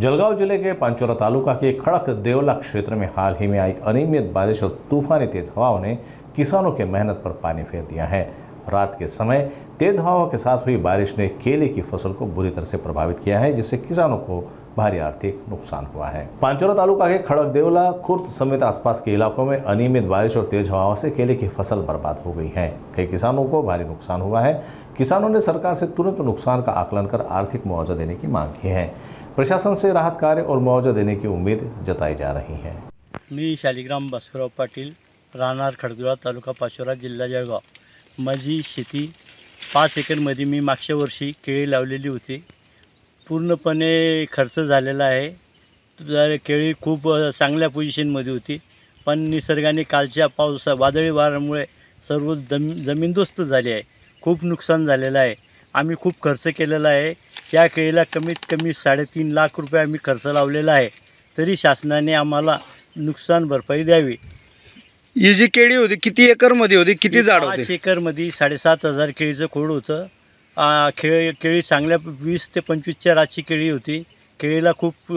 जलगांव जिले के पांचोरा तालुका के खड़क देवला क्षेत्र में हाल ही में आई अनियमित बारिश और तूफानी तेज हवाओं ने किसानों की मेहनत पर पानी फेर दिया है। रात के समय तेज हवाओं के साथ हुई बारिश ने केले की फसल को बुरी तरह से प्रभावित किया है, जिससे किसानों को भारी आर्थिक नुकसान हुआ है। पांचोरा तालुका के खड़क देवला, खुर्द समेत आसपास के इलाकों में अनियमित बारिश और तेज हवाओं से केले की फसल बर्बाद हो गई है। कई किसानों को भारी नुकसान हुआ है। किसानों ने सरकार से तुरंत नुकसान का आकलन कर आर्थिक मुआवजा देने की मांग की है। प्रशासन से राहत कार्य और मुआवजा देने की उम्मीद जताई जा रही है। मी शालिग्राम भास्करराव पाटील, राहणार खडकदेवळा, तालुका पाचोरा, जिल्हा जळगाव। माझी शेती 5 एकरमध्ये मी मागच्या वर्षी केळी लावलेली होती। पूर्णपणे खर्च झालेला आहे। केळी खूप चांगल्या पोझिशनमध्ये होती, पण निसर्गाने कालच्या वादळी वाऱ्यामुळे सर्व जमीनदोस्त झाली आहे। खूप नुकसान झालेलं आहे। आम्ही खूप खर्च केलेला आहे। त्या केळीला कमीत कमी 3.5 लाख रुपये आम्ही खर्च लावलेला आहे, तरी शासनाने आम्हाला नुकसान भरपाई द्यावी। ही जी केळी होती किती एकरमध्ये होती, किती झाड होते? 5 एकरमध्ये 7,500 केळीचं खोड होतं। केळी चांगल्या 20 ते 25च्या रातची केळी होती। केळीला खूप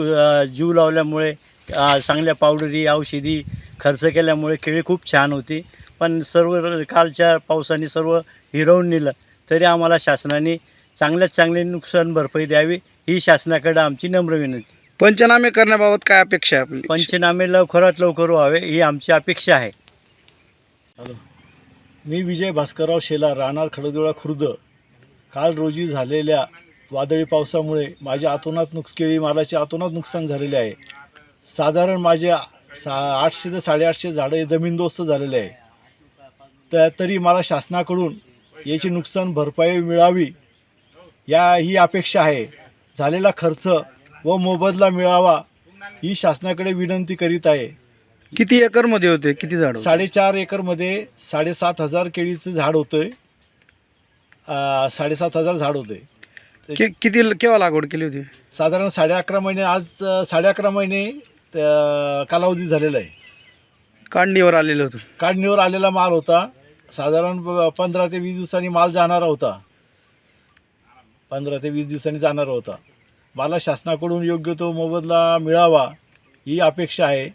जीव लावल्यामुळे चांगल्या पावडरी औषधी खर्च केल्यामुळे केळी खूप छान होती, पण सर्व कालच्या पावसाने सर्व हिरावून नेलं। तरी आम्हाला शासनाने चांगल्यात चांगली नुकसान भरपाई द्यावी, ही शासनाकडे आमची नम्र विनंती। पंचनामे करण्याबाबत काय अपेक्षा आहे आपली? पंचनामे लवकरात लवकर व्हावे ही आमची अपेक्षा आहे। मी विजय भास्करराव शेलार, राहणार खडकदेवळा, खुर्द। काल रोजी झालेल्या वादळी पावसामुळे माझ्या केळी मालाचे अतोनात नुकसान झालेले आहे। साधारण माझे 800 ते 850 झाडं जमीनदोस्त झालेले आहे। तरी मला शासनाकडून याची नुकसान भरपाई मिळावी ही अपेक्षा आहे। झालेला खर्च व मोबदला मिळावा ही शासनाकडे विनंती करीत आहे। किती एकरमध्ये होते, किती झाड? 4.5 एकरमध्ये 7,500 केळीचं झाड होतं। 7,500 झाड होते। केव्हा लागवड केली होती? साधारण 11.5 महिने, आज 11.5 महिने कालावधी झालेला आहे। काढणीवर आलेलं होतं? काढणीवर आलेला माल होता। साधारण 15 ते 20 दिवसांनी माल जाणारा होता। 15 ते 20 दिवसांनी जाणारा होता। मला शासनाकडून योग्य तो मोबदला मिळावा ही अपेक्षा आहे।